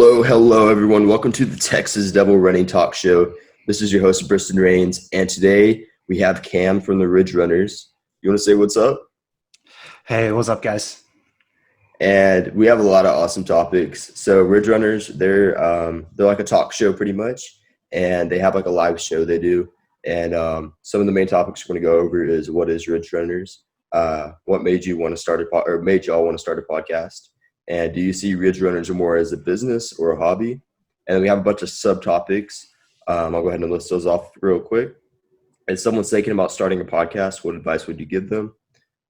Hello, everyone. Welcome to the Texas Devil Running Talk Show. This is your host, Briston Rains, and today we have Cam from the Ridge Runners. You want to say what's up? Hey, what's up, guys? And we have a lot of awesome topics. So Ridge Runners, they're like a talk show pretty much, and they have like a live show they do. And some of the main topics we're going to go over is what is Ridge Runners, what made you want to start or made y'all want to start a podcast, and do you see Ridge Runners more as a business or a hobby? And then we have a bunch of subtopics. I'll go ahead and list those off real quick. If someone's thinking about starting a podcast, what advice would you give them?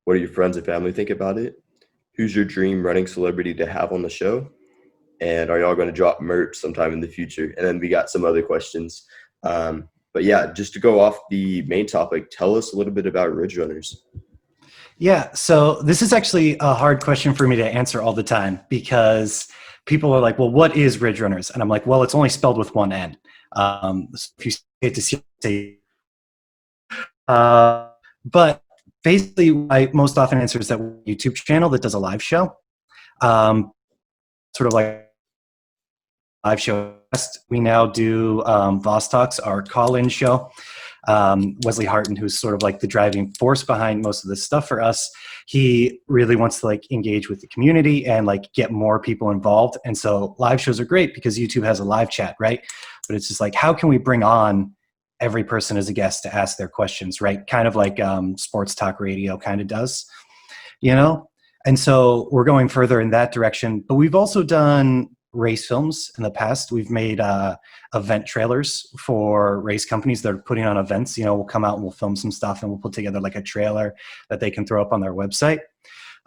What do your friends and family think about it? Who's your dream running celebrity to have on the show? And are y'all going to drop merch sometime in the future? And then we got some other questions. But yeah, just to go off the main topic, tell us a little bit about Ridge Runners. Yeah, so this is actually a hard question for me to answer all the time because people are like, well, what is Ridge Runners? And I'm like, well, it's only spelled with one N. So if you say it to say, but basically, I most often answer is that YouTube channel that does a live show, sort of like live show. We now do Voss Talks, our call-in show. Wesley Harton, who's sort of like the driving force behind most of this stuff for us, he really wants to like engage with the community and like get more people involved. And so live shows are great because YouTube has a live chat, right? But it's just like, how can we bring on every person as a guest to ask their questions, right? Kind of like sports talk radio kind of does, you know? And so we're going further in that direction. But we've also done race films in the past. We've made event trailers for race companies that are putting on events. You know, we'll come out and we'll film some stuff and we'll put together like a trailer that they can throw up on their website.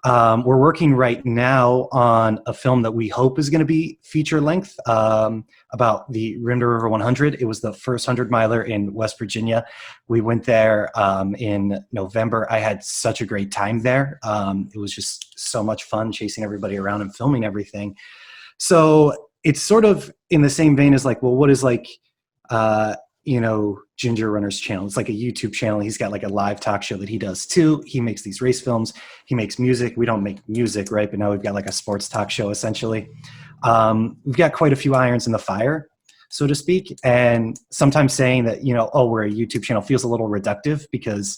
We're working right now on a film that we hope is going to be feature length about the Rim to River 100. It was the first 100-miler in West Virginia. We went there in November. I had such a great time there. It was just so much fun chasing everybody around and filming everything. So it's sort of in the same vein as like, well, what is like, Ginger Runner's channel? It's like a YouTube channel. He's got like a live talk show that he does too. He makes these race films. He makes music. We don't make music, right? But now we've got like a sports talk show essentially. We've got quite a few irons in the fire, so to speak. And sometimes saying that, we're a YouTube channel feels a little reductive because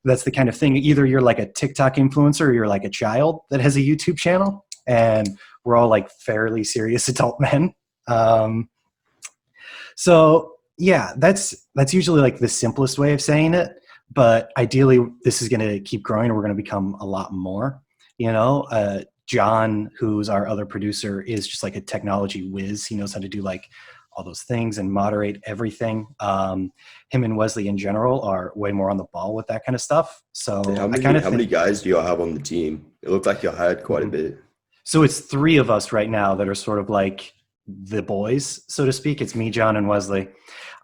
that's the kind of thing. Either you're like a TikTok influencer or you're like a child that has a YouTube channel. And we're all like fairly serious adult men. So yeah, that's usually like the simplest way of saying it. But ideally, this is going to keep growing and we're going to become a lot more, John, who's our other producer, is just like a technology whiz. He knows how to do like all those things and moderate everything. Him and Wesley in general are way more on the ball with that kind of stuff. So And how I many kind of how many think, guys do y'all have on the team? It looked like y'all had quite a Mhm. bit. So it's three of us right now that are sort of like the boys, so to speak. It's me, John, and Wesley.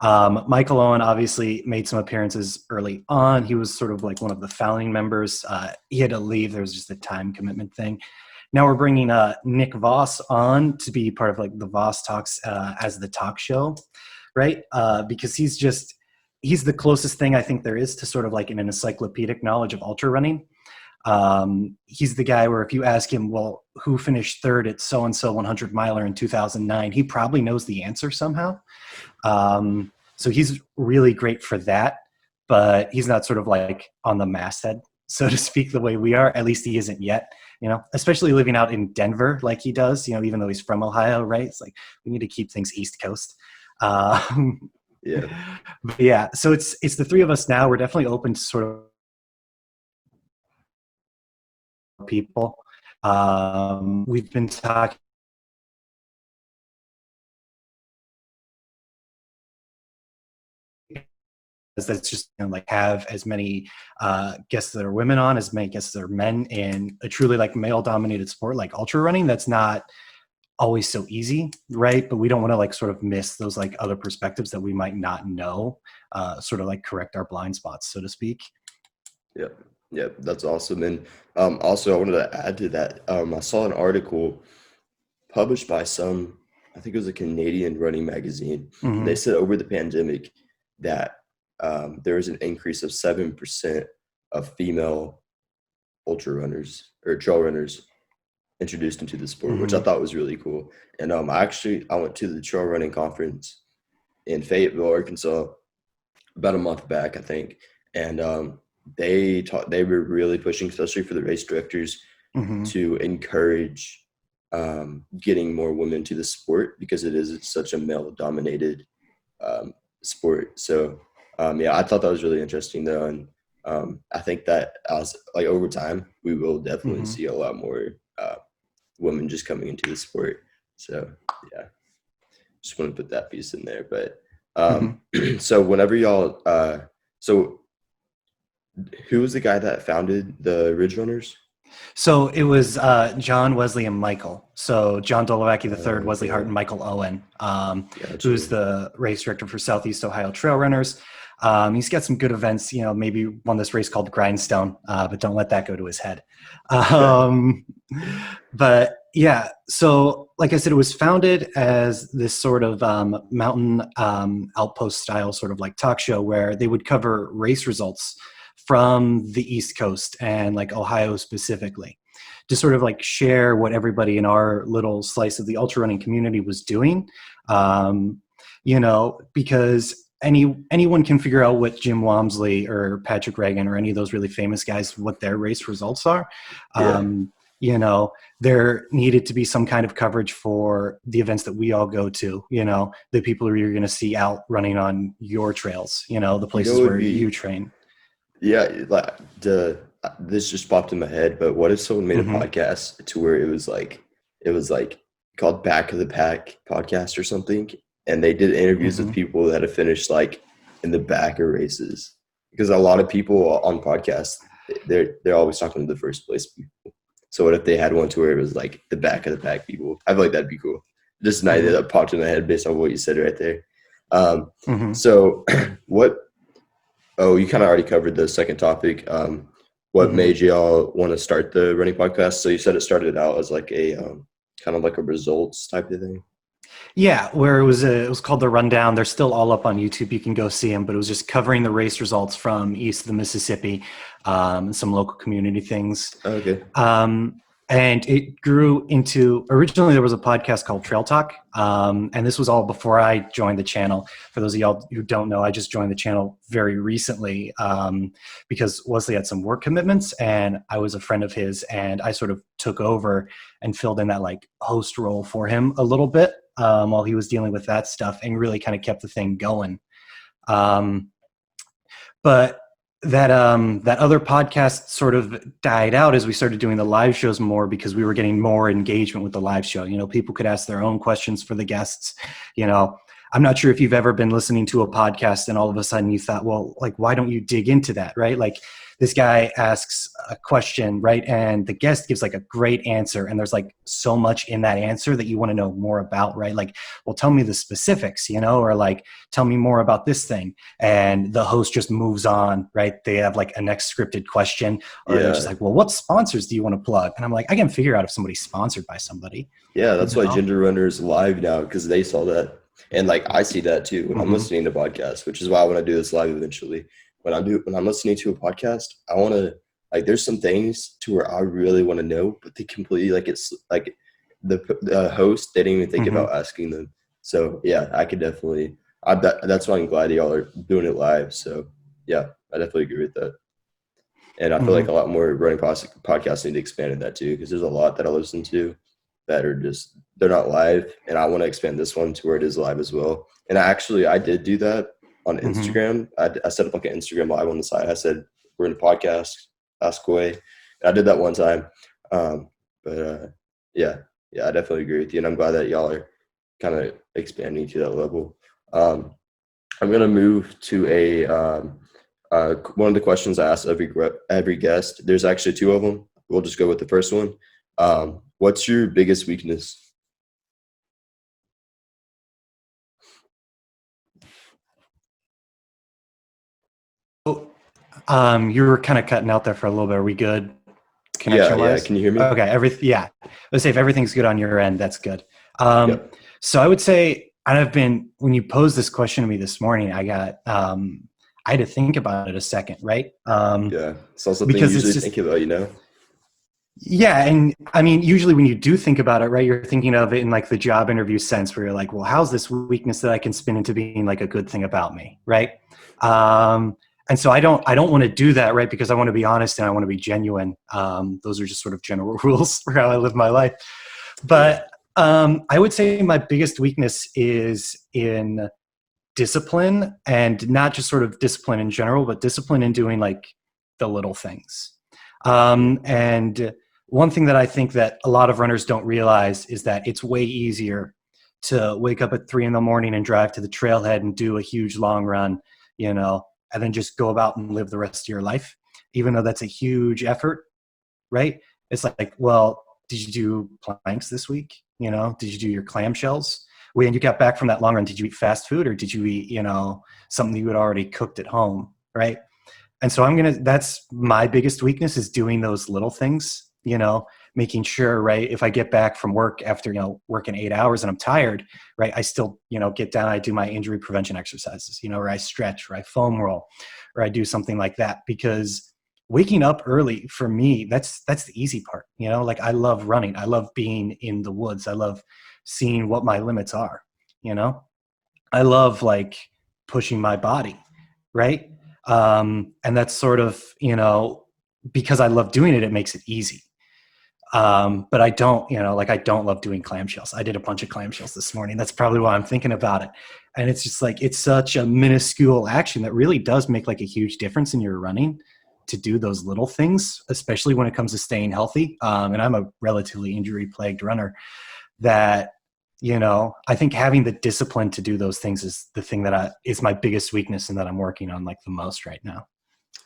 Michael Owen obviously made some appearances early on. He was sort of like one of the founding members. He had to leave. There was just a time commitment thing. Now we're bringing Nick Voss on to be part of like the Voss Talks as the talk show, right? Because he's the closest thing I think there is to sort of like an encyclopedic knowledge of ultra running. He's the guy where if you ask him, well, who finished third at so-and-so 100 miler in 2009, he probably knows the answer somehow. So he's really great for that, but he's not sort of like on the masthead, so to speak, the way we are. At least he isn't yet, especially living out in Denver like he does, even though he's from Ohio, right? It's like, we need to keep things East Coast. Yeah. But yeah, so it's the three of us now. We're definitely open to sort of people. We've been talking that's just like have as many guests that are women on as many guests that are men in a truly like male dominated sport like ultra running. That's not always so easy, right? But we don't want to like sort of miss those like other perspectives that we might not know, sort of like correct our blind spots, so to speak. Yep. Yep. That's awesome. And also, I wanted to add to that. I saw an article published by I think it was a Canadian running magazine. And they Mm-hmm. said over the pandemic that there was an increase of 7% of female ultra runners or trail runners. introduced into the sport, which I thought was really cool. And I went to the trail running conference in Fayetteville, Arkansas, about a month back, I think, and they were really pushing, especially for the race directors, Mm-hmm. to encourage getting more women to the sport because it is such a male dominated sport. So yeah, I thought that was really interesting though, and I think that as like over time we will definitely Mm-hmm. see a lot more women just coming into the sport. So yeah, just want to put that piece in there. But Mm-hmm. so whenever y'all, so who was the guy that founded the Ridge Runners? So it was John, Wesley, and Michael. So John Dolovacki III, Wesley Hart, Okay, and Michael Owen, who's gotcha. the race director for Southeast Ohio Trail Runners. He's got some good events. Maybe won this race called Grindstone, but don't let that go to his head. Um, but yeah, so like I said, it was founded as this sort of mountain outpost style sort of like talk show where they would cover race results from the East Coast and like Ohio specifically to sort of like share what everybody in our little slice of the ultra running community was doing. Because anyone can figure out what Jim Walmsley or Patrick Reagan or any of those really famous guys, what their race results are. Yeah, There needed to be some kind of coverage for the events that we all go to, the people who you're going to see out running on your trails, the you know, places it would where you be train. yeah. Like this just popped in my head. But what if someone made a Mm-hmm. podcast to where it was like called Back of the Pack podcast or something, and they did interviews with Mm-hmm. people that have finished like in the back of races because a lot of people on podcasts they're always talking to the first place people. So what if they had one to where it was like the back of the pack people? I feel like that'd be cool. Just an idea Mm-hmm. that popped in my head based on what you said right there. Mm-hmm. So what? Oh, you kind of already covered the second topic. What Mm-hmm. made y'all want to start the running podcast? So you said it started out as like a kind of like a results type of thing. Yeah, where it was called The Rundown. They're still all up on YouTube. You can go see them, but it was just covering the race results from east of the Mississippi, some local community things. Okay. Um, and it grew into, originally there was a podcast called Trail Talk. And this was all before I joined the channel. For those of y'all who don't know, I just joined the channel very recently because Wesley had some work commitments and I was a friend of his and I sort of took over and filled in that like host role for him a little bit while he was dealing with that stuff and really kind of kept the thing going. Um, but that other podcast sort of died out as we started doing the live shows more because we were getting more engagement with the live show. People could ask their own questions for the guests. you know I'm not sure if you've ever been listening to a podcast and all of a sudden you thought, well, like, why don't you dig into that, right? Like, this guy asks a question, right, and the guest gives like a great answer and there's like so much in that answer that you want to know more about, right? Like, well, tell me the specifics, or like, tell me more about this thing, and the host just moves on, right? They have like a next scripted question, or they're just Yeah. like, well, what sponsors do you want to plug? And I'm like, I can figure out if somebody's sponsored by somebody. Yeah, you that's why know Gender Runner's live now because they saw that, and like I see that too when I'm mm-hmm. listening to podcasts, which is why I want to do this live eventually. When I'm listening to a podcast, I want to like there's some things to where I really want to know, but they completely like it's like the host they didn't even think Mm-hmm. about asking them. So yeah, I could definitely. That's why I'm glad y'all are doing it live. So yeah, I definitely agree with that. And I feel like Mm-hmm. a lot more running podcasts need to expand in that too, because there's a lot that I listen to that are just they're not live, and I want to expand this one to where it is live as well. And I did do that on Mm-hmm. Instagram. I set up like an Instagram live on the side. I said we're in a podcast, ask away. And I did that one time, but yeah, yeah, I definitely agree with you, and I'm glad that y'all are kind of expanding to that level. Um, I'm gonna move to a one of the questions I ask every guest. There's actually two of them. We'll just go with the first one. What's your biggest weakness? You were kind of cutting out there for a little bit. Are we good Yeah, connection yeah. wise? Can you hear me? Okay. Yeah. Let's say if everything's good on your end, that's good. Um, Yep. so I would say when you posed this question to me this morning, I had to think about it a second, right? Yeah. It's not something you Because it's usually just, think about, you know? Yeah, and I mean, usually when you do think about it, right, you're thinking of it in like the job interview sense, where you're like, well, how's this weakness that I can spin into being like a good thing about me, right? Um, and so I don't want to do that, right, because I want to be honest and I want to be genuine. Those are just sort of general rules for how I live my life. Yeah. But I would say my biggest weakness is in discipline, and not just sort of discipline in general, but discipline in doing like the little things. Yeah. And one thing that I think that a lot of runners don't realize is that it's way easier to wake up at 3 in the morning and drive to the trailhead and do a huge long run, you know, and then just go about and live the rest of your life, even though that's a huge effort, right? It's like, well, did you do planks this week? You know, did you do your clamshells? When you got back from that long run, did you eat fast food, or did you eat, you know, something you had already cooked at home, right? And so that's my biggest weakness, is doing those little things, you know, making sure, right, if I get back from work after, you know, working 8 hours and I'm tired, right, I still, you know, get down, I do my injury prevention exercises, you know, or I stretch, or I foam roll, or I do something like that. Because waking up early for me, that's the easy part, you know, like I love running. I love being in the woods. I love seeing what my limits are, you know. I love like pushing my body, right? And that's sort of, you know, because I love doing it, it makes it easy. But I don't, you know, like I don't love doing clamshells. I did a bunch of clamshells this morning. That's probably why I'm thinking about it. And it's just like, it's such a minuscule action that really does make like a huge difference in your running, to do those little things, especially when it comes to staying healthy. And I'm a relatively injury plagued runner, that, you know, I think having the discipline to do those things is the thing that is my biggest weakness, and that I'm working on like the most right now.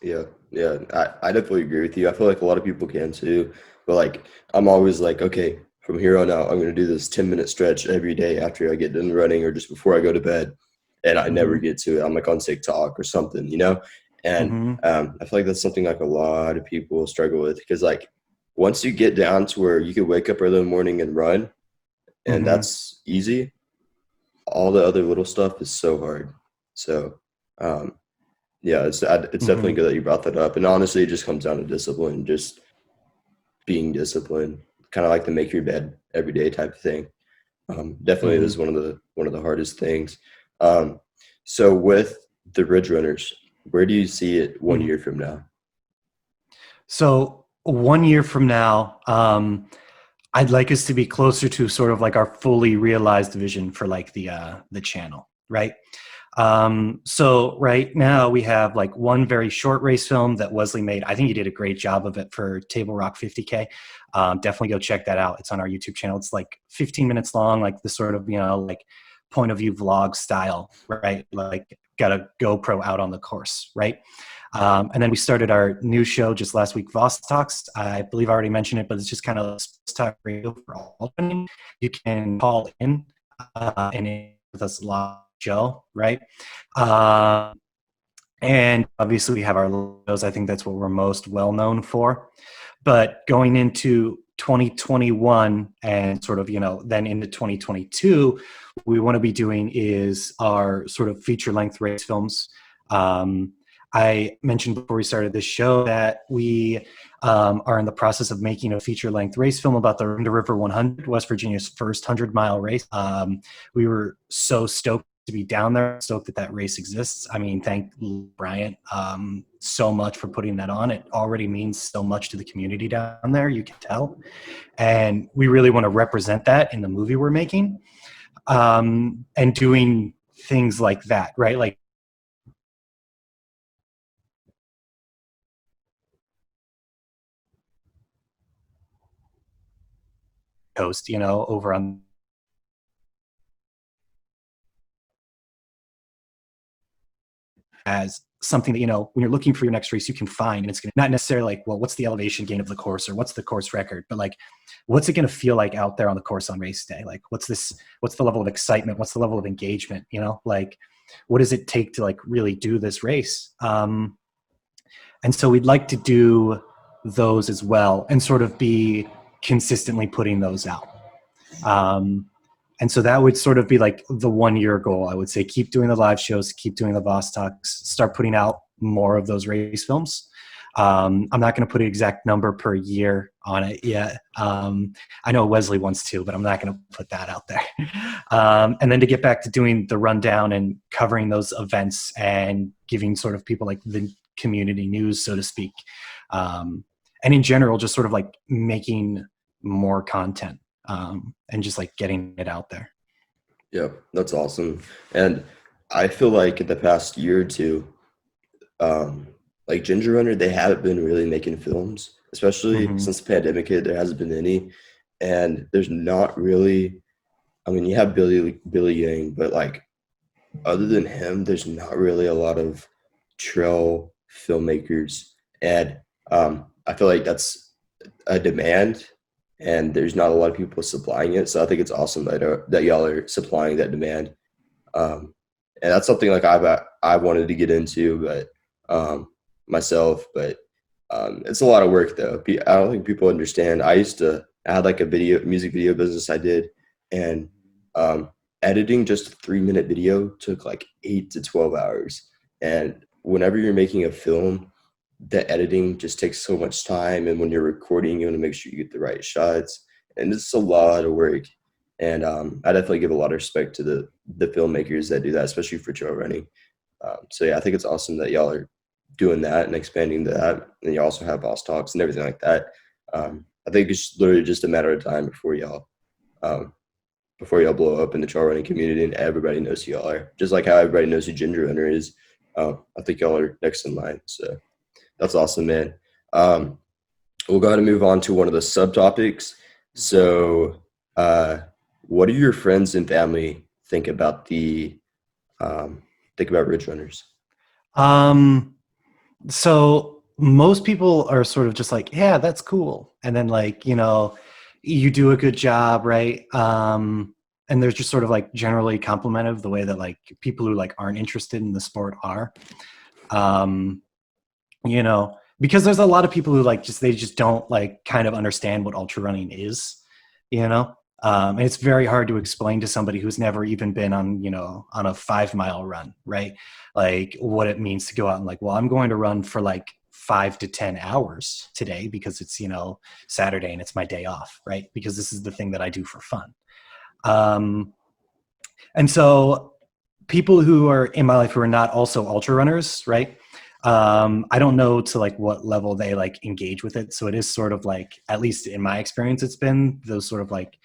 Yeah, yeah, I definitely agree with you. I feel like a lot of people can too, but like I'm always like, okay, from here on out, I'm gonna do this 10-minute stretch every day after I get done running or just before I go to bed, and I never Mm-hmm. get to it. I'm like on TikTok or something, you know, and Mm-hmm. I feel like that's something like a lot of people struggle with because like once you get down to where you could wake up early in the morning and run, and Mm-hmm. that's easy, all the other little stuff is so hard. So. Um, yeah, it's definitely Mm-hmm. good that you brought that up. And honestly, it just comes down to discipline, just being disciplined, kind of like the make your bed every day type of thing. Definitely, this Mm-hmm. is one of the hardest things. Um, so with the Ridge Runners, where do you see it one Mm-hmm. year from now? So 1 year from now, I'd like us to be closer to sort of like our fully realized vision for like the channel, right? So right now we have like one very short race film that Wesley made. I think he did a great job of it for Table Rock 50K. Definitely go check that out. It's on our YouTube channel. It's like 15 minutes long, like this sort of, you know, like point of view vlog style, right? Like got a GoPro out on the course, right? And then we started our new show just last week, Voss Talks. I believe I already mentioned it, but it's just kind of talk radio for all. You can call in and with us live show, right? Um, and obviously we have our logos. I think that's what we're most well known for. But going into 2021 and sort of, you know, then into 2022, what we want to be doing is our sort of feature length race films. Um, I mentioned before we started this show that we are in the process of making a feature length race film about the Runda River 100, West Virginia's first 100-mile race. We were so stoked to be down there, stoked that that race exists. I mean, thank Bryant so much for putting that on. It already means so much to the community down there, you can tell. And we really want to represent that in the movie we're making, and doing things like that, right? Like Coast, you know, over on as something that, you know, when you're looking for your next race, you can find, and it's going to not necessarily like, well, what's the elevation gain of the course, or what's the course record, but like, what's it going to feel like out there on the course on race day? Like, what's the level of excitement? What's the level of engagement? You know, like, what does it take to like really do this race? And so we'd like to do those as well, and sort of be consistently putting those out. Um, and so that would sort of be like the 1 year goal. I would say keep doing the live shows, keep doing the Voss Talks, start putting out more of those race films. I'm not going to put an exact number per year on it yet. I know Wesley wants to, but I'm not going to put that out there. And then to get back to doing the rundown and covering those events and giving sort of people like the community news, so to speak. And in general, just sort of like making more content and just like getting it out there. Yeah, that's awesome. And I feel like in the past year or two, like Ginger Runner, they haven't been really making films, especially Mm-hmm. since the pandemic hit. There hasn't been any, and there's not really. I mean, you have Billy Yang, but like other than him, there's not really a lot of trail filmmakers, and I feel like that's a demand, and there's not a lot of people supplying it. So I think it's awesome that y'all are supplying that demand, and that's something like I wanted to get into, but myself, but it's a lot of work though. I don't think people understand. I had like a music video business I did, and um, editing just a 3-minute video took like 8 to 12 hours. And whenever you're making a film, the editing just takes so much time. And when you're recording, you want to make sure you get the right shots. And it's a lot of work. And I definitely give a lot of respect to the filmmakers that do that, especially for trail running. So yeah, I think it's awesome that y'all are doing that and expanding that. And you also have boss talks and everything like that. I think it's literally just a matter of time um, before y'all blow up in the trail running community and everybody knows who y'all are. Just like how everybody knows who Ginger Runner is. I think y'all are next in line. So that's awesome, man. Um, we'll go ahead and move on to one of the subtopics. So, what do your friends and family think about Ridge Runners? Um, so most people are sort of just like, yeah, that's cool. And then like, you do a good job, right? And there's just sort of like generally complimentive the way that like people who like aren't interested in the sport are. Um, because there's a lot of people who like they just don't like kind of understand what ultra running is, you know. And it's very hard to explain to somebody who's never even been on a 5 mile run, right? Like what it means to go out and like, well, I'm going to run for like 5 to 10 hours today because it's Saturday and it's my day off, right? Because this is the thing that I do for fun. Um, and so people who are in my life who are not also ultra runners, right? I don't know to like what level they like engage with it. So it is sort of like, at least in my experience, it's been those sort of like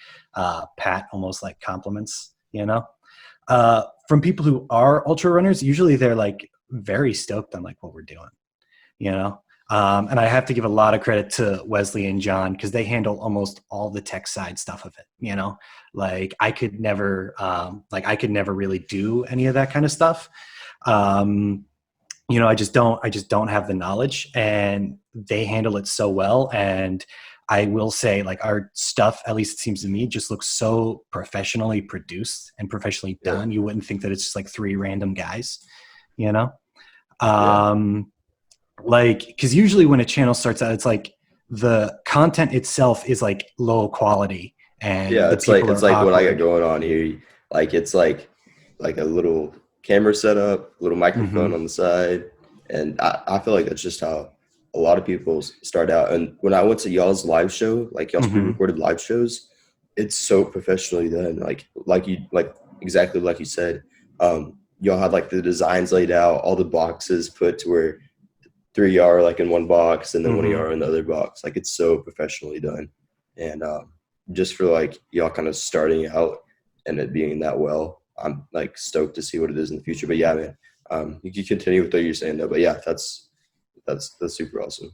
pat, almost like compliments, from people who are ultra runners. Usually they're like very stoked on like what we're doing, you know? And I have to give a lot of credit to Wesley and John because they handle almost all the tech side stuff of it. Like I could never really do any of that kind of stuff. I just don't have the knowledge, and they handle it so well. And I will say like our stuff, at least it seems to me, just looks so professionally produced and professionally Yeah, done. You wouldn't think that it's just like three random guys, you know? yeah, Um, like because usually when a channel starts out, it's like the content itself is like low quality and yeah. the people It's are like what I got awkward. going on here. Like it's like a little camera setup, little microphone Hmm. on the side, and I feel like that's just how a lot of people start out. And when I went to y'all's live show, like y'all's Hmm. pre-recorded live shows, it's so professionally done. Like exactly like you said. Y'all had like the designs laid out, all the boxes put to where 3 are like in one box and then 1 Hmm. are in the other box. Like it's so professionally done. And just for like y'all kind of starting out and it being that well, I'm like stoked to see what it is in the future. But yeah, man, you can continue with what you're saying though. But yeah, that's super awesome.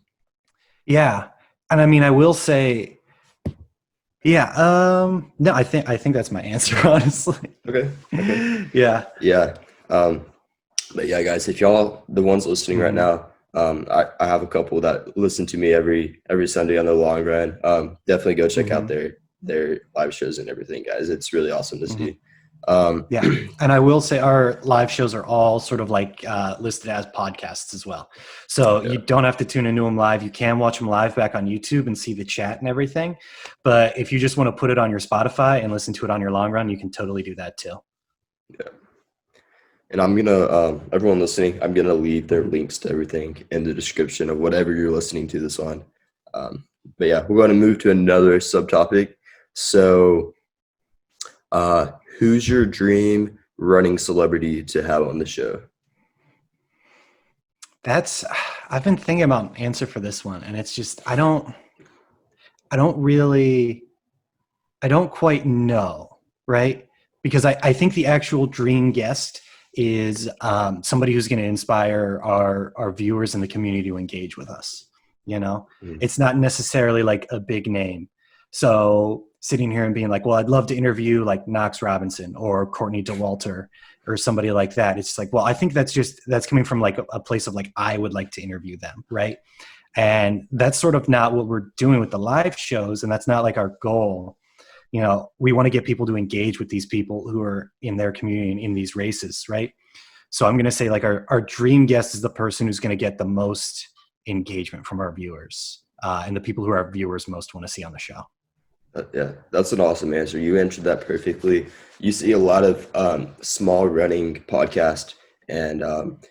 Yeah, and I mean, I will say, yeah. No, I think that's my answer, honestly. Okay. Okay. Yeah. Yeah. Um, but yeah, guys, if y'all the ones listening right Hmm. now, I have a couple that listen to me every Sunday on the long run. Definitely go check out Hmm. their live shows and everything, guys. It's really awesome to Hmm. see. Um, Yeah, and I will say our live shows are all sort of like listed as podcasts as well. So yeah, you don't have to tune into them live. You can watch them live back on YouTube and see the chat and everything. But if you just want to put it on your Spotify and listen to it on your long run, you can totally do that too. yeah. And I'm gonna everyone listening, I'm gonna leave their links to everything in the description of whatever you're listening to this on. Um, but yeah, we're going to move to another subtopic. So, uh, who's your dream running celebrity to have on the show? That's I've been thinking about an answer for this one, and it's just I don't really I don't quite know, right? Because I think the actual dream guest is somebody who's going to inspire our viewers in the community to engage with us. You know, Mm. it's not necessarily like a big name. So sitting here and being like, well, I'd love to interview like Knox Robinson or Courtney DeWalter or somebody like that. It's like, well, I think that's coming from like a place of like, I would like to interview them, right? And that's sort of not what we're doing with the live shows. And that's not like our goal. You know, we want to get people to engage with these people who are in their community and in these races, right? So I'm going to say like our dream guest is the person who's going to get the most engagement from our viewers and the people who our viewers most want to see on the show. Yeah, that's an awesome answer. You answered that perfectly. You see a lot of small running podcast, and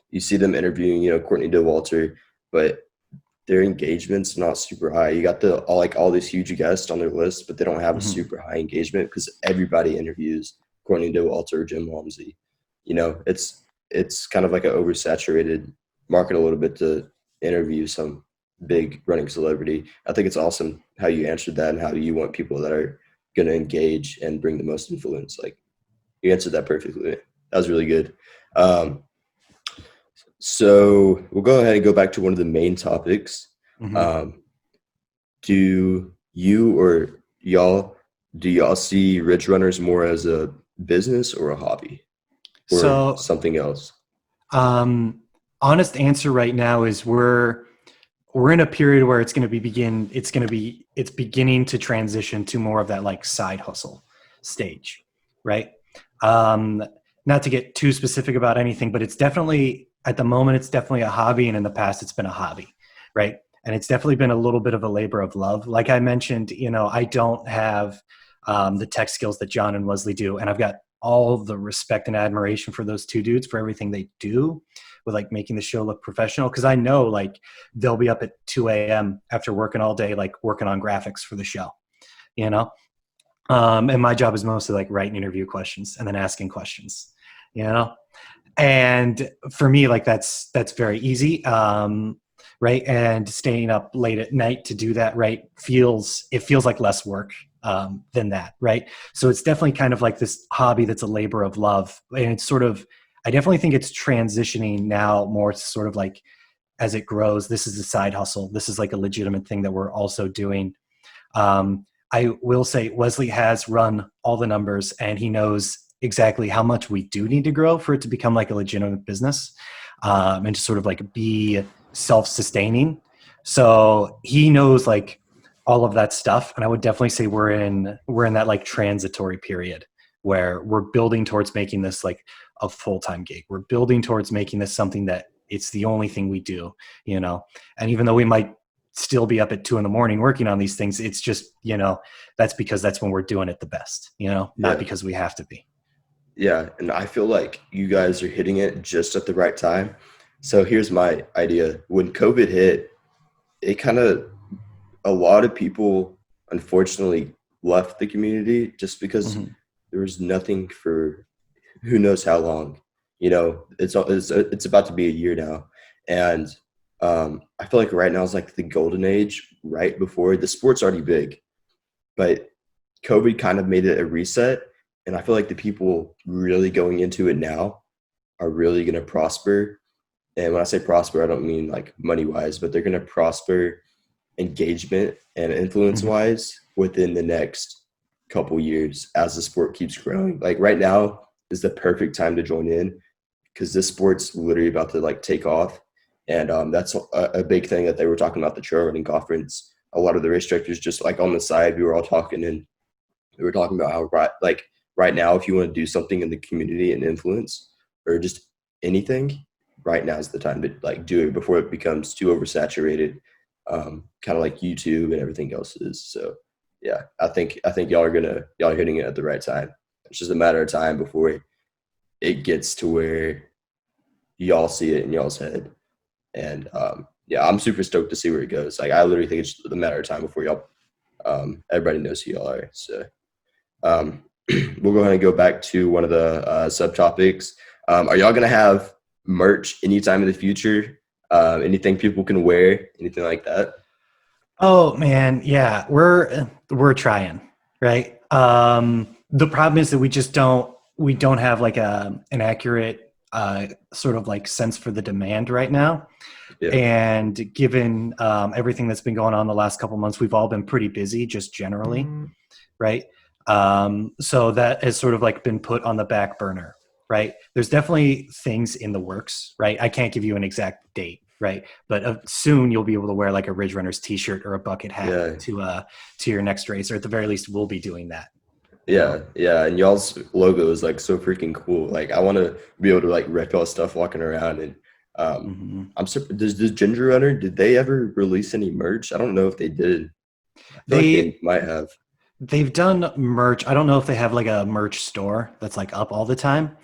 you see them interviewing, Courtney DeWalter, but their engagement's not super high. You got all these huge guests on their list, but they don't have a Mm-hmm. super high engagement because everybody interviews Courtney DeWalter or Jim Walmsley. It's kind of like an oversaturated market a little bit to interview some big running celebrity. I think it's awesome how you answered that and how you want people that are going to engage and bring the most influence. Like you answered that perfectly. That was really good. Um, so we'll go ahead and go back to one of the main topics. Mm-hmm. Um, do you or y'all do y'all see Ridge Runners more as a business or a hobby or So something else? um, honest answer right now is we're in a period where it's beginning to transition to more of that like side hustle stage, right? um Not to get too specific about anything, but it's definitely at the moment it's definitely a hobby, and in the past it's been a hobby, right? And it's definitely been a little bit of a labor of love. Like I mentioned, you know, I don't have the tech skills that John and Wesley do, and I've got all the respect and admiration for those two dudes for everything they do with like making the show look professional, because I know like they'll be up at 2 a.m. after working all day, like working on graphics for the show, you know? And my job is mostly like writing interview questions and then asking questions, you know? And for me, like that's very easy. Right. And staying up late at night to do that, right, feels like less work than that. Right. So it's definitely kind of like this hobby that's a labor of love. And it's sort of, I definitely think it's transitioning now more to sort of like, as it grows, this is a side hustle. This is like a legitimate thing that we're also doing. I will say Wesley has run all the numbers and he knows exactly how much we do need to grow for it to become like a legitimate business, and to sort of like be self-sustaining. So he knows like all of that stuff. And I would definitely say we're in that like transitory period where we're building towards making this like a full-time gig. We're building towards making this something that it's the only thing we do, you know? And even though we might still be up at 2 a.m. working on these things, it's just, you know, that's because that's when we're doing it the best, you know, not Yeah. because we have to be. Yeah, and I feel like you guys are hitting it just at the right time. So here's my idea. When COVID hit, it kind of a lot of people unfortunately left the community just because Mm-hmm. there was nothing for who knows how long. It's about to be a year now, and I feel like right now is like the golden age. Right before the sport's already big, but COVID kind of made it a reset, and I feel like the people really going into it now are really going to prosper. And when I say prosper, I don't mean like money wise, but they're going to prosper engagement and influence Mm-hmm. wise within the next couple years as the sport keeps growing. Like right now is the perfect time to join in because this sport's literally about to like take off. And that's a big thing that they were talking about the trail running conference. A lot of the race directors just like on the side, we were all talking and we were talking about how right now, if you want to do something in the community and influence or just anything, right now is the time to like do it before it becomes too oversaturated, kind of like YouTube and everything else is. So yeah, I think y'all are hitting it at the right time. It's just a matter of time before it gets to where y'all see it in y'all's head. And yeah, I'm super stoked to see where it goes. Like I literally think it's just a matter of time before y'all everybody knows who y'all are. So um, we'll go ahead and go back to one of the subtopics. Are y'all gonna have merch anytime in the future? Anything people can wear, anything like that? Oh man, yeah, we're trying, right? The problem is that we don't have like an accurate sort of like sense for the demand right now. Yeah, And given everything that's been going on the last couple months, we've all been pretty busy just generally, right? So that has sort of like been put on the back burner, right? There's definitely things in the works, right? I can't give you an exact date, right? But soon you'll be able to wear like a Ridge Runners t-shirt or a bucket hat yeah, to your next race, or at the very least, we'll be doing that. You know? yeah. And y'all's logo is like so freaking cool. Like I want to be able to like rep y'all stuff walking around. And Mm-hmm. I'm surprised. Does Ginger Runner, did they ever release any merch? I don't know if they did. I feel like They they might have. they've done merch. I don't know if they have like a merch store that's like up all the time.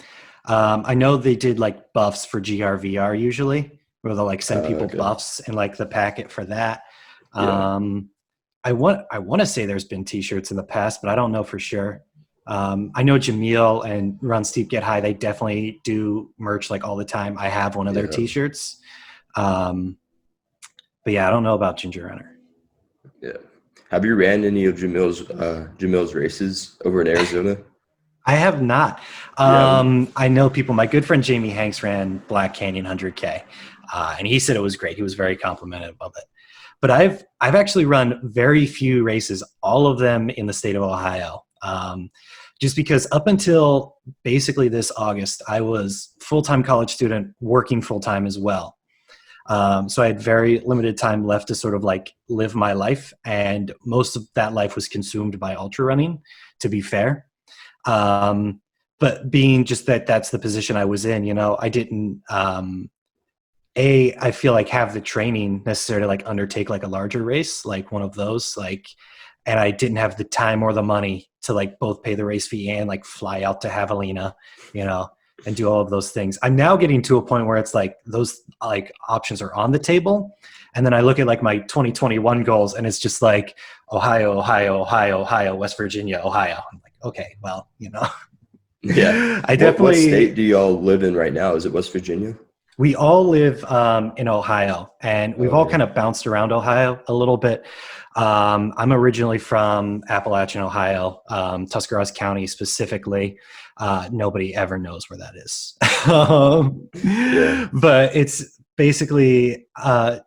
I know they did like buffs for GRVR usually, where they'll like send people Okay. buffs and like the packet for that. Yeah. Um, I want to say there's been T-shirts in the past, but I don't know for sure. I know Jameel and Run Steep Get High. They definitely do merch like all the time. I have one of their Yeah. T-shirts. Um, but yeah, I don't know about Ginger Runner. Yeah. Have you ran any of Jamil's races over in Arizona? I have not. Yeah. I know people. My good friend Jamie Hanks ran Black Canyon 100K, and he said it was great. He was very complimentary of it. But I've actually run very few races, all of them in the state of Ohio. Just because up until basically this August, I was full-time college student working full-time as well. So I had very limited time left to sort of like live my life, and most of that life was consumed by ultra running, to be fair. Um, but being just that that's the position I was in, I didn't, I feel like have the training necessary to like undertake like a larger race, like one of those, like, and I didn't have the time or the money to like both pay the race fee and like fly out to Javelina, you know, and do all of those things. I'm now getting to a point where it's like those like options are on the table. And then I look at like my 2021 goals and it's just like Ohio, Ohio, Ohio, Ohio, West Virginia, Ohio. I'm like, okay, well, Yeah. I What state definitely, do y'all live in right now? Is it West Virginia? we all live in Ohio, and we've Oh all yeah. kind of bounced around Ohio a little bit. I'm originally from Appalachian, Ohio, Tuscarawas County specifically. Nobody ever knows where that is. Yeah. But it's basically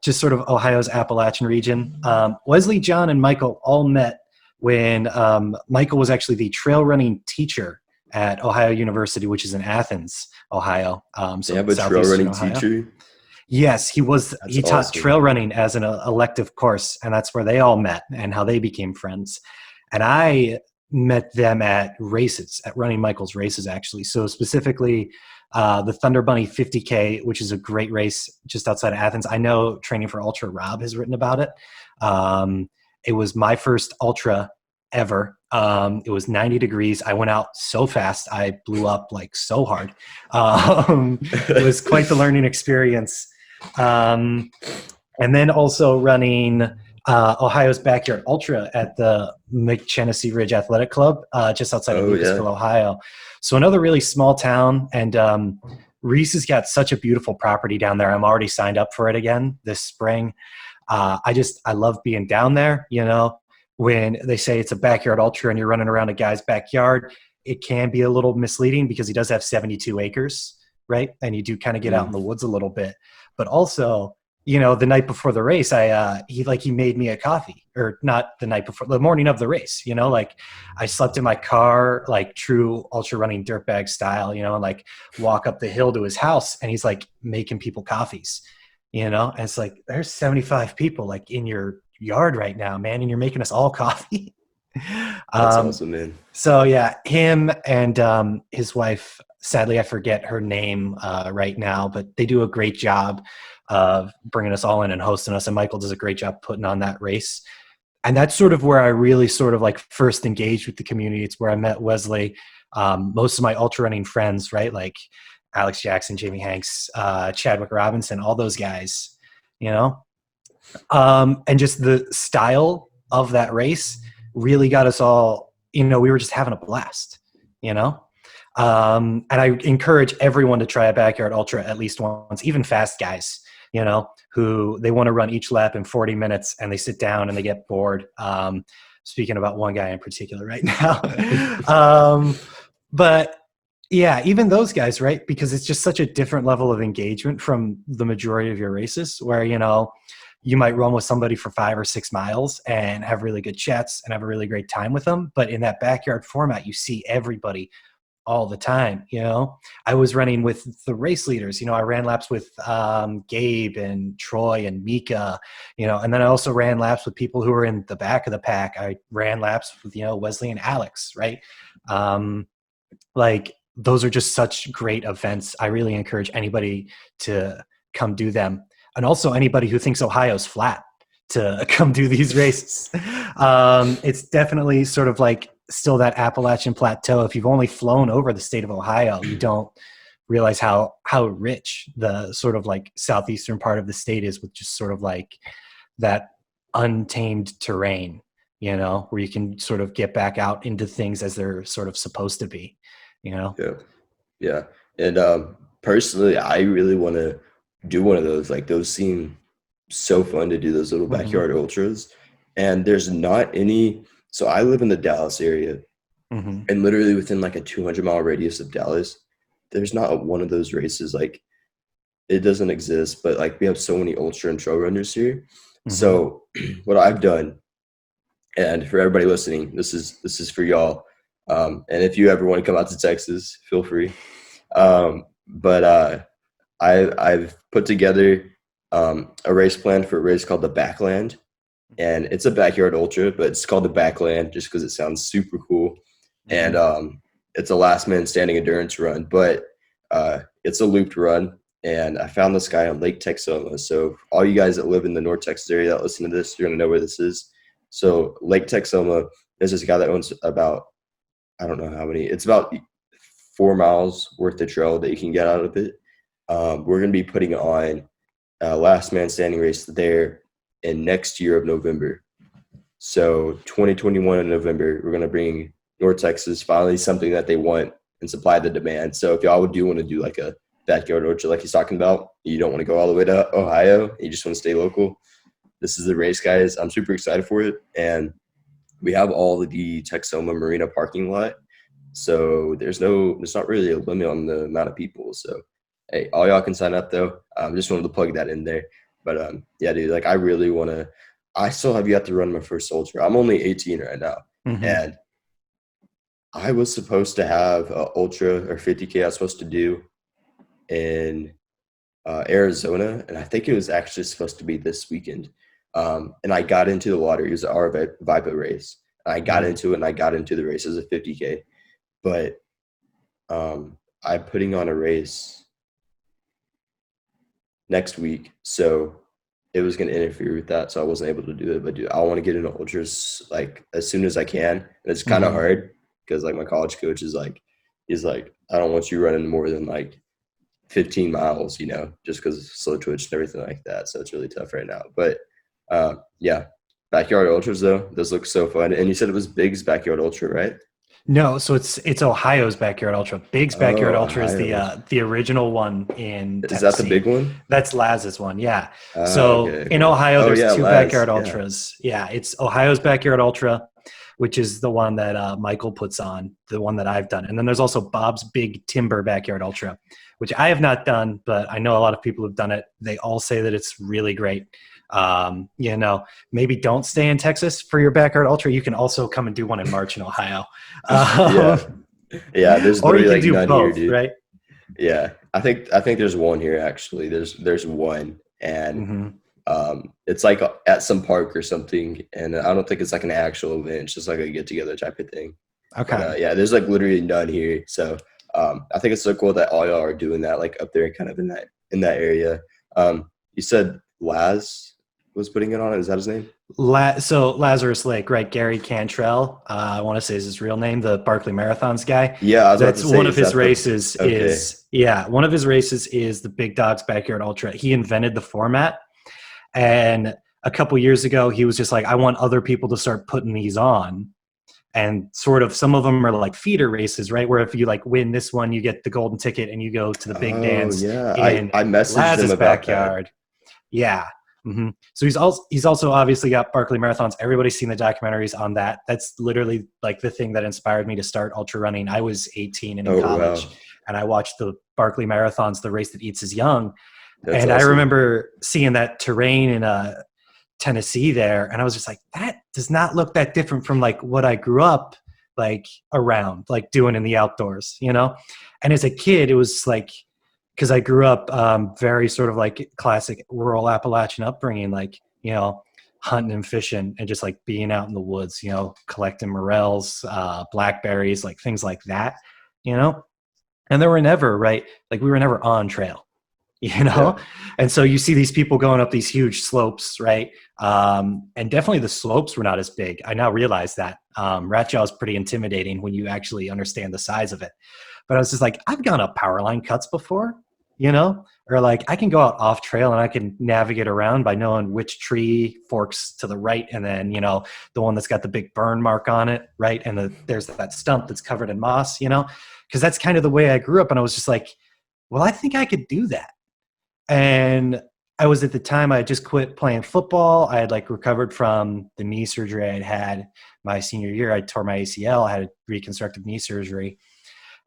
just sort of Ohio's Appalachian region. Wesley, John, and Michael all met when Michael was actually the trail running teacher at Ohio University, which is in Athens, Ohio, They so have a trail southeastern running Ohio. teacher. Yes, he was. That's He taught awesome. trail running as an elective course, and that's where they all met and how they became friends. And I met them at races, at running Michael's races, actually. So specifically, the Thunder Bunny 50K, which is a great race just outside of Athens. I know Training for Ultra Rob has written about it. It was my first ultra ever. It was 90 degrees. I went out so fast. I blew up like so hard. It was quite the learning experience. Um, and then also running Ohio's Backyard Ultra at the McChesney Ridge Athletic Club, just outside of Oh yeah. Lucasville, Ohio. So another really small town, and Reese has got such a beautiful property down there. I'm already signed up for it again this spring. I love being down there. When they say it's a backyard ultra and you're running around a guy's backyard, it can be a little misleading because he does have 72 acres, right? And you do kind of get out in Mm. the woods a little bit. But also, the night before the race, he made me a coffee, or not the night before, the morning of the race. Like I slept in my car, like true ultra running dirtbag style, and like walk up the hill to his house, and he's like making people coffees. And it's like there's 75 people like in your yard right now, man, and you're making us all coffee. That's um, awesome, man. so yeah, him and his wife, sadly I forget her name right now, but they do a great job of bringing us all in and hosting us, and Michael does a great job putting on that race. And that's sort of where I really sort of like first engaged with the community. It's where I met Wesley, most of my ultra running friends, right? Like Alex Jackson, Jamie Hanks, Chadwick Robinson, all those guys, you know? And just the style of that race really got us all, we were just having a blast, you know? And I encourage everyone to try a backyard ultra at least once, even fast guys, who they want to run each lap in 40 minutes and they sit down and they get bored. Speaking about one guy in particular right now. But yeah, even those guys, right? Because it's just such a different level of engagement from the majority of your races where, you might run with somebody for 5 or 6 miles and have really good chats and have a really great time with them. But in that backyard format, you see everybody all the time. I was running with the race leaders. I ran laps with Gabe and Troy and Mika, and then I also ran laps with people who were in the back of the pack. I ran laps with, Wesley and Alex, right? Like those are just such great events. I really encourage anybody to come do them. And also anybody who thinks Ohio's flat to come do these races. It's definitely sort of like still that Appalachian Plateau. If you've only flown over the state of Ohio, you don't realize how rich the sort of like southeastern part of the state is with just sort of like that untamed terrain, where you can sort of get back out into things as they're sort of supposed to be, Yeah. Yeah. And personally, I really want to do one of those. Like those seem so fun to do, those little backyard ultras. And there's not any. So I live in the Dallas area, and literally within like a 200-mile radius of Dallas, there's not one of those races. Like it doesn't exist, but like we have so many ultra and trail runners here. So what I've done, and for everybody listening, this is for y'all. And if you ever want to come out to Texas, feel free. But I've put together a race plan for a race called the Backland, and it's a backyard ultra, but it's called the Backland just because it sounds super cool. And it's a last man standing endurance run, but it's a looped run. And I found this guy on Lake Texoma. So all you guys that live in the North Texas area that listen to this, you're gonna know where this is. So Lake Texoma, there's this guy that owns about, I don't know how many, it's about 4 miles worth of trail that you can get out of it. We're going to be putting on a last man standing race there in next year of November. So 2021 in November, we're going to bring North Texas finally something that they want and supply the demand. So if y'all do want to do like a backyard ultra like he's talking about, you don't want to go all the way to Ohio, you just want to stay local, this is the race, guys. I'm super excited for it. And we have all of the Texoma Marina parking lot. So there's not really a limit on the amount of people. So, hey, all y'all can sign up though. Just wanted to plug that in there. But yeah, dude, like I really want to, I still have yet to run my first ultra. I'm only 18 right now. And I was supposed to have an ultra or 50K I was supposed to do in Arizona. And I think it was actually supposed to be this weekend. And I got into the water. It was our Vipa race. I got into it and I got into the race as a 50K. But I'm putting on a race next week. So it was going to interfere with that. So I wasn't able to do it. But dude, I want to get into ultras like as soon as I can. And it's kind of hard because like my college coach is like, he's like, I don't want you running more than like 15 miles, just because of slow twitch and everything like that. So it's really tough right now. But yeah, backyard ultras though, those look so fun. And you said it was Big's backyard ultra, right? No, so it's Ohio's backyard ultra. Big's backyard ultra is Ohio. the original one in Is Tennessee. that the big one? That's Laz's one, yeah. So Okay. in Ohio, there's two Laz, backyard ultras. Yeah, it's Ohio's backyard ultra, which is the one that Michael puts on, the one that I've done, and then there's also Bob's Big Timber backyard ultra, which I have not done, but I know a lot of people have done it. They all say that it's really great. Maybe don't stay in Texas for your backyard ultra. You can also come and do one in March in Ohio. Yeah. There's Or you literally can like do none both, here, dude. right? Yeah, I think there's one here actually. There's one, and it's like at some park or something, and I don't think it's like an actual event. It's just like a get together type of thing. Okay. But yeah, there's like literally none here. So I think it's so cool that all y'all are doing that, like up there, kind of in that area. You said Laz was putting it on. Is that his name? So Lazarus Lake, right? Gary Cantrell, I want to say is his real name, the Barkley Marathons guy. Yeah, I was about to That's say, one of is his that the races. okay? Is yeah, one of his races is the Big Dogs Backyard Ultra. He invented the format, and a couple years ago, he was just like, I want other people to start putting these on. And sort of some of them are like feeder races, right? Where if you like win this one, you get the golden ticket and you go to the big Oh dance yeah, in I messaged him Laz's about that. backyard. Yeah. So he's also obviously got Barkley Marathons. Everybody's seen the documentaries on that. That's literally like the thing that inspired me to start ultra running. I was 18 and in Oh college, wow, and I watched the Barkley Marathons, the race that eats us young. that's And I awesome. remember seeing that terrain in Tennessee there, and I was just like, that does not look that different from like what I grew up like around, like doing in the outdoors, you know. And as a kid, it was like because I grew up very sort of like classic rural Appalachian upbringing, like, hunting and fishing and just like being out in the woods, collecting morels, blackberries, like things like that, you know. And there were never, right, like we were never on trail, you Yeah, know. And so you see these people going up these huge slopes, right? And definitely the slopes were not as big. I now realize that rat jaw is pretty intimidating when you actually understand the size of it. But I was just like, I've gone up power line cuts before, or like I can go out off trail and I can navigate around by knowing which tree forks to the right, and then the one that's got the big burn mark on it, right? And there's that stump that's covered in moss, because that's kind of the way I grew up. And I was just like, well, I think I could do that. And I was at the time I had just quit playing football. I had like recovered from the knee surgery I had had my senior year. I tore my ACL. I had a reconstructive knee surgery,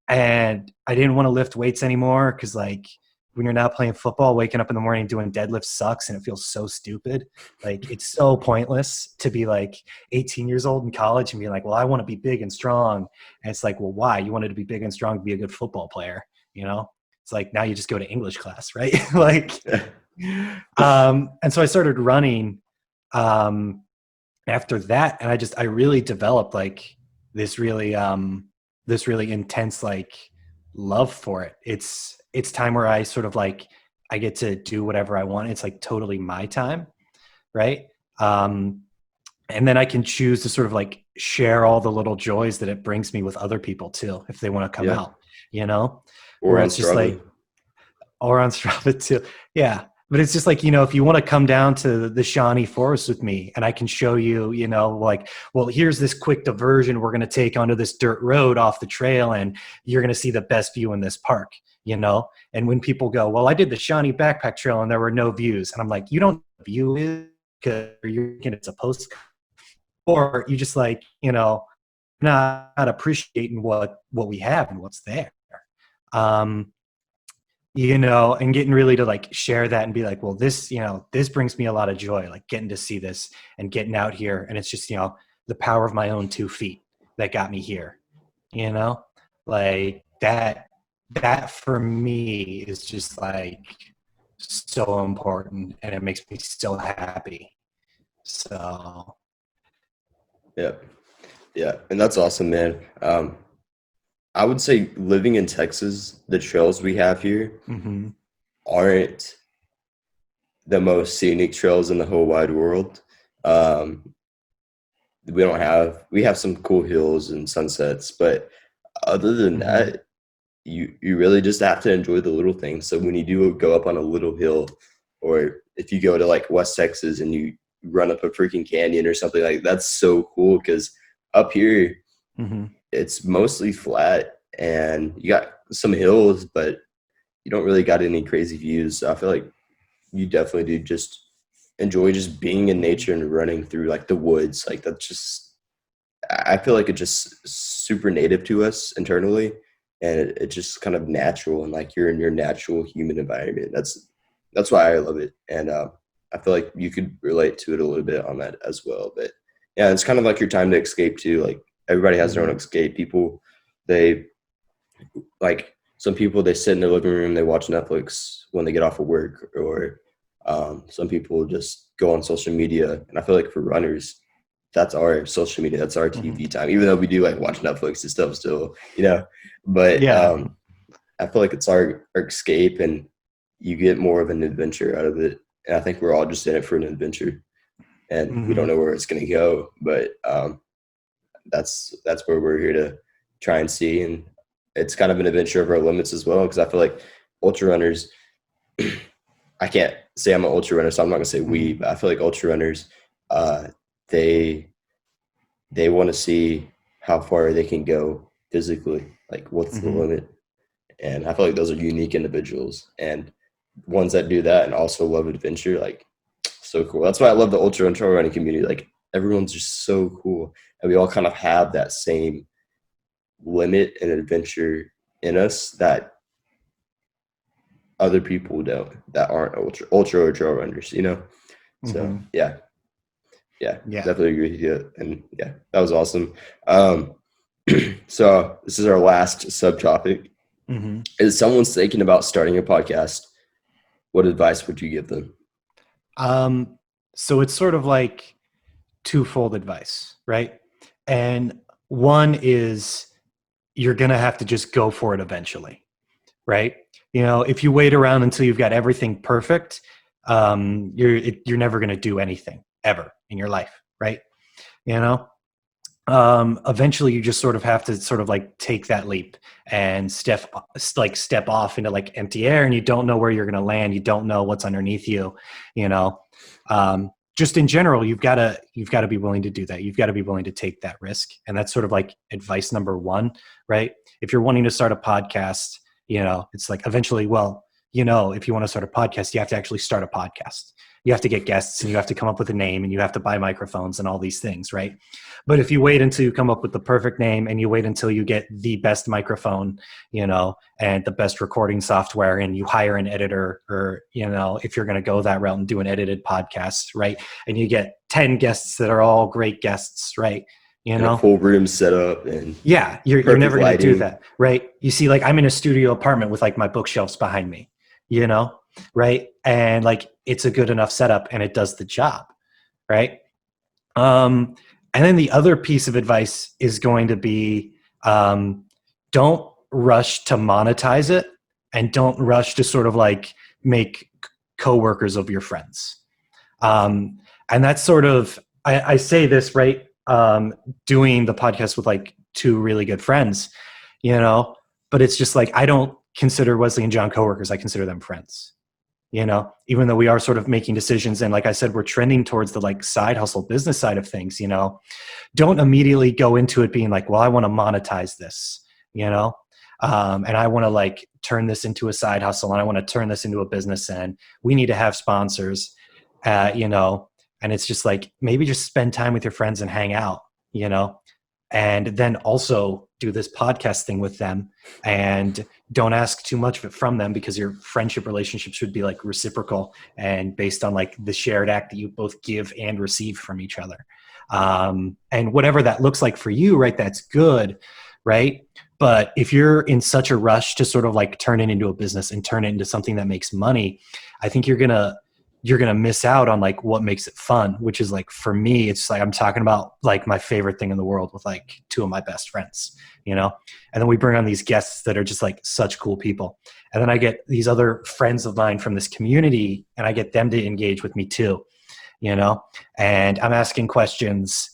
and I didn't want to lift weights anymore because like when you're not playing football, waking up in the morning doing deadlifts sucks and it feels so stupid. Like it's so pointless to be like 18 years old in college and be like, well, I want to be big and strong. And it's like, well, why? You wanted to be big and strong to be a good football player, you know? It's like now you just go to English class, right? Like, and so I started running um, after that, and I really developed like this really this really intense like love for it. It's time where I sort of like I get to do whatever I want. It's like totally my time, right? Um, and then I can choose to sort of like share all the little joys that it brings me with other people too, if they want to come yeah. out, you know, Or where on it's just Strava. like, or on Strava too. Yeah. But it's just like, if you want to come down to the Shawnee Forest with me and I can show you, like, well, here's this quick diversion we're going to take onto this dirt road off the trail and you're going to see the best view in this park, And when people go, well, I did the Shawnee Backpack Trail and there were no views. And I'm like, you don't view it because you're thinking it's a post, or you just like, not appreciating what we have and what's there. Um, and getting really to like share that and be like, well, this brings me a lot of joy, like getting to see this and getting out here. And it's just, the power of my own 2 feet that got me here, you know, like that for me is just like so important and it makes me so happy. So, Yeah, yeah, and that's awesome, man. I would say living in Texas, the trails we have here mm-hmm, aren't the most scenic trails in the whole wide world. Um, we have some cool hills and sunsets, but other than mm-hmm, that, you really just have to enjoy the little things. So when you do go up on a little hill, or if you go to like West Texas and you run up a freaking canyon or something like that's so cool because up here mm-hmm. it's mostly flat and you got some hills, but you don't really got any crazy views. So I feel like you definitely do just enjoy just being in nature and running through like the woods. Like that's just I feel like it's just super native to us internally, and it's just kind of natural and like you're in your natural human environment. That's why I love it, and I feel like you could relate to it a little bit on that as well. But yeah, it's kind of like your time to escape too. Like everybody has their own Mm-hmm. escape. People they like some people they sit in their living room, they watch Netflix when they get off of work, or some people just go on social media. And I feel like for runners, that's our social media, that's our Mm-hmm. TV time. Even though we do like watch Netflix and stuff still, But Yeah. I feel like it's our escape, and you get more of an adventure out of it. And I think we're all just in it for an adventure. and we don't Mhm. know where it's going to go. But that's where we're here to try and see. And it's kind of an adventure of our limits as well, because I feel like ultra runners, I can't say I'm an ultra runner, so I'm not gonna say we, Mhm. but I feel like ultra runners, uh, they they want to see how far they can go physically, like what's the Mhm. limit. And I feel like those are unique individuals, and ones that do that and also love adventure, like so cool. That's why I love the ultra and trail running community. Like everyone's just so cool, and we all kind of have that same limit and adventure in us that other people don't, that aren't ultra or trail runners, you know. So Mhm. yeah, Yeah. definitely agree with you. And yeah, that was awesome. Um, so this is our last subtopic. Mhm. Is someone's thinking about starting a podcast, what advice would you give them? Um, so it's sort of like twofold advice, right? And one is you're going to have to just go for it eventually, right? If you wait around until you've got everything perfect, you're never going to do anything ever in your life, right? You know, eventually you just sort of have to sort of like take that leap and step off into like empty air, and you don't know where you're going to land. You don't know what's underneath you, you know. Just in general, you've got to be willing to do that. You've got to be willing to take that risk, and that's sort of like advice number one, right? If you're wanting to start a podcast, it's like eventually, well, if you want to start a podcast, you have to actually start a podcast. You have to get guests, and you have to come up with a name, and you have to buy microphones and all these things, right? But if you wait until you come up with the perfect name, and you wait until you get the best microphone, and the best recording software, and you hire an editor, or, if you're going to go that route and do an edited podcast, right? And you get 10 guests that are all great guests, right? You And a know, cool room set up and yeah, you're perfect never going to do lighting. that, right? You see, like, I'm in a studio apartment with like my bookshelves behind me, you know, right? And like it's a good enough setup and it does the job, right? Um, and then the other piece of advice is going to be, don't rush to monetize it, and don't rush to sort of like make coworkers of your friends. And that's sort of, I say this, right? Doing the podcast with like two really good friends, you know, but it's just like, I don't consider Wesley and John coworkers. I consider them friends, even though we are sort of making decisions. And like I said, we're trending towards the like side hustle business side of things. Don't immediately go into it being like, well, I want to monetize this, and I want to like turn this into a side hustle, and I want to turn this into a business, and we need to have sponsors, and it's just like, maybe just spend time with your friends and hang out, you know, and then also do this podcast thing with them, and don't ask too much of it from them, because your friendship relationship should be like reciprocal and based on like the shared act that you both give and receive from each other. And whatever that looks like for you, right, that's good, right? But if you're in such a rush to sort of like turn it into a business and turn it into something that makes money, I think you're gonna miss out on like what makes it fun, which is like, for me, it's like I'm talking about like my favorite thing in the world with like two of my best friends, and then we bring on these guests that are just like such cool people, and then I get these other friends of mine from this community, and I get them to engage with me too, and I'm asking questions,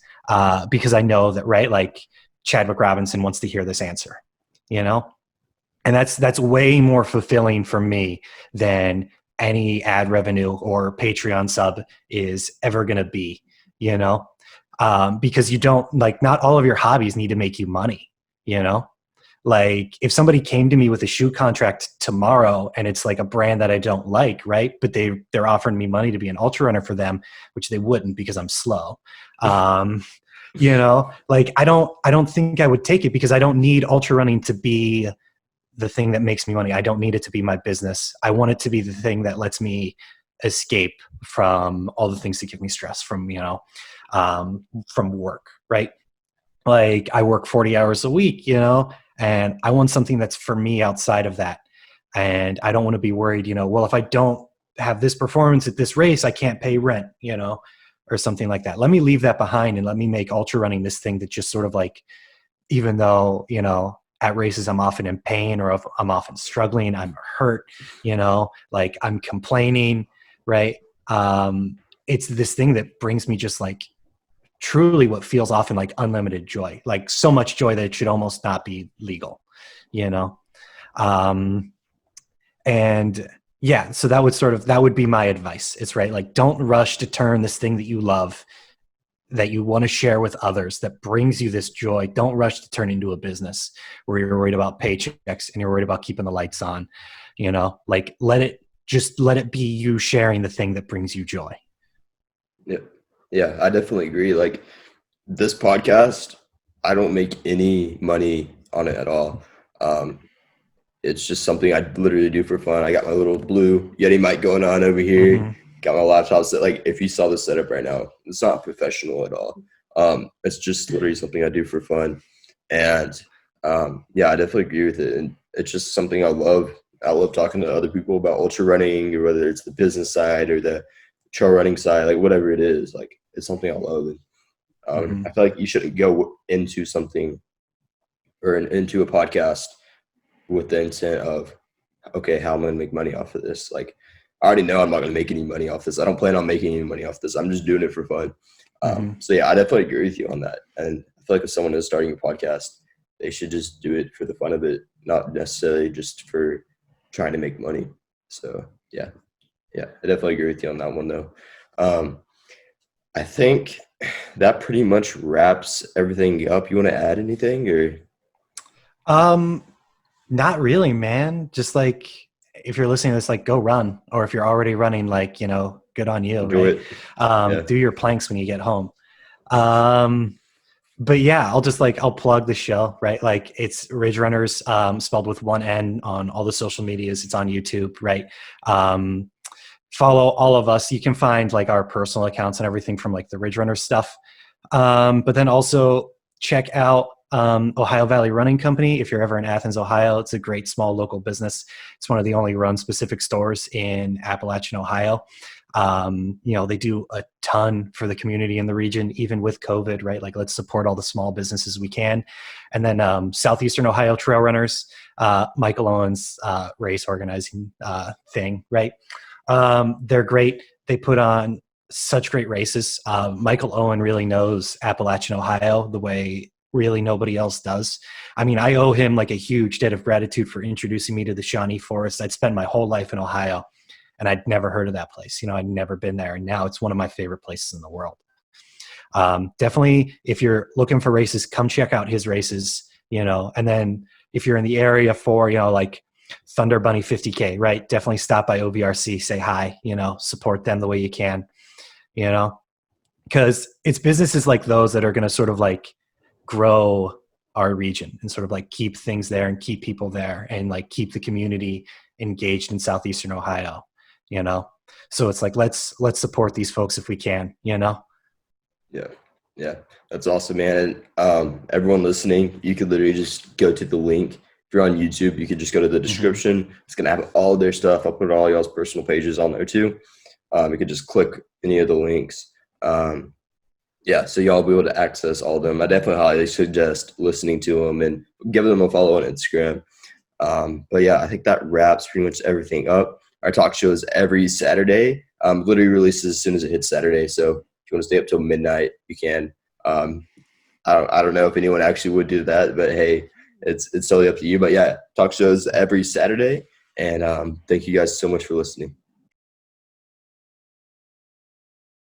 because I know that, right, like Chadwick Robinson wants to hear this answer, you know and that's way more fulfilling for me than any ad revenue or Patreon sub is ever going to be, you know because you don't, like, not all of your hobbies need to make you money, you know like, if somebody came to me with a shoe contract tomorrow and it's like a brand that I don't like, right, but they're offering me money to be an ultra runner for them, which they wouldn't because I'm slow, like, I don't think I would take it, because I don't need ultra running to be the thing that makes me money. I don't need it to be my business. I want it to be the thing that lets me escape from all the things that give me stress from work, right? Like, I work 40 hours a week, and I want something that's for me outside of that. And I don't want to be worried, well, if I don't have this performance at this race, I can't pay rent, or something like that. Let me leave that behind, and let me make ultra running this thing that just sort of like, even though, at races I'm often in pain, or if I'm often struggling, I'm hurt, like I'm complaining, right? it's this thing that brings me just like truly what feels often like unlimited joy, like so much joy that it should almost not be legal, you know? Um, and yeah, so that would be my advice. It's right. Like, don't rush to turn this thing that you love, that you want to share with others, that brings you this joy. Don't rush to turn into a business where you're worried about paychecks and you're worried about keeping the lights on, like let it be you sharing the thing that brings you joy. Yeah. Yeah, I definitely agree. Like this podcast, I don't make any money on it at all. Um, it's just something I literally do for fun. I got my little blue Yeti mic going on over here. Mm-hmm. Got my laptop set. Like if you saw the setup right now, it's not professional at all. It's just literally something I do for fun. And yeah, I definitely agree with it. And it's just something I love. I love talking to other people about ultra running, or whether it's the business side or the trail running side, like whatever it is. Like it's something I love. And Mm-hmm. I feel like you shouldn't go into something or into a podcast with the intent of, okay, how am I going to make money off of this? Like, I already know I'm not going to make any money off this. I don't plan on making any money off this. I'm just doing it for fun. Mm-hmm. So yeah, I definitely agree with you on that. And I feel like if someone is starting a podcast, they should just do it for the fun of it, not necessarily just for trying to make money. So yeah, I definitely agree with you on that one though. Um, I think that pretty much wraps everything up. You want to add anything or? Um, Not really, man. Just like if you're listening to this, like go run, or if you're already running, like, good on you, Enjoy right? it. Yeah. Do your planks when you get home. Um, but yeah, I'll plug the show, right? Like it's Ridge Runners, spelled with one N on all the social medias. It's on YouTube, right? Um, Follow all of us. You can find like our personal accounts and everything from like the Ridge Runner stuff. But then also check out Ohio Valley Running Company. If you're ever in Athens, Ohio, it's a great small local business. It's one of the only run specific stores in Appalachian, Ohio. They do a ton for the community in the region, even with COVID, right? Like let's support all the small businesses we can. And then Southeastern Ohio Trail Runners, Michael Owens race organizing thing, right? They're great. They put on such great races. Michael Owen really knows Appalachian Ohio the way really nobody else does. I mean, I owe him like a huge debt of gratitude for introducing me to the Shawnee Forest. I'd spent my whole life in Ohio and I'd never heard of that place. I'd never been there. And now it's one of my favorite places in the world. Definitely, if you're looking for races, come check out his races, and then if you're in the area for, like Thunder Bunny 50K, right? Definitely stop by OVRC, say hi, support them the way you can, because it's businesses like those that are going to sort of like grow our region and sort of like keep things there and keep people there and like keep the community engaged in Southeastern Ohio, so it's like, let's support these folks if we can, Yeah. Yeah. That's awesome, man. And everyone listening, you could literally just go to the link. If you're on YouTube, you could just go to the Mm-hmm. description. It's going to have all their stuff. I'll put all y'all's personal pages on there too. You could just click any of the links. Yeah, so y'all will be able to access all of them. I definitely highly suggest listening to them and give them a follow on Instagram. But yeah, I think that wraps pretty much everything up. Our talk show is every Saturday. Literally releases as soon as it hits Saturday. So if you want to stay up till midnight, you can. Um, I don't know if anyone actually would do that, but hey, it's totally up to you. But yeah, talk shows every Saturday. And thank you guys so much for listening.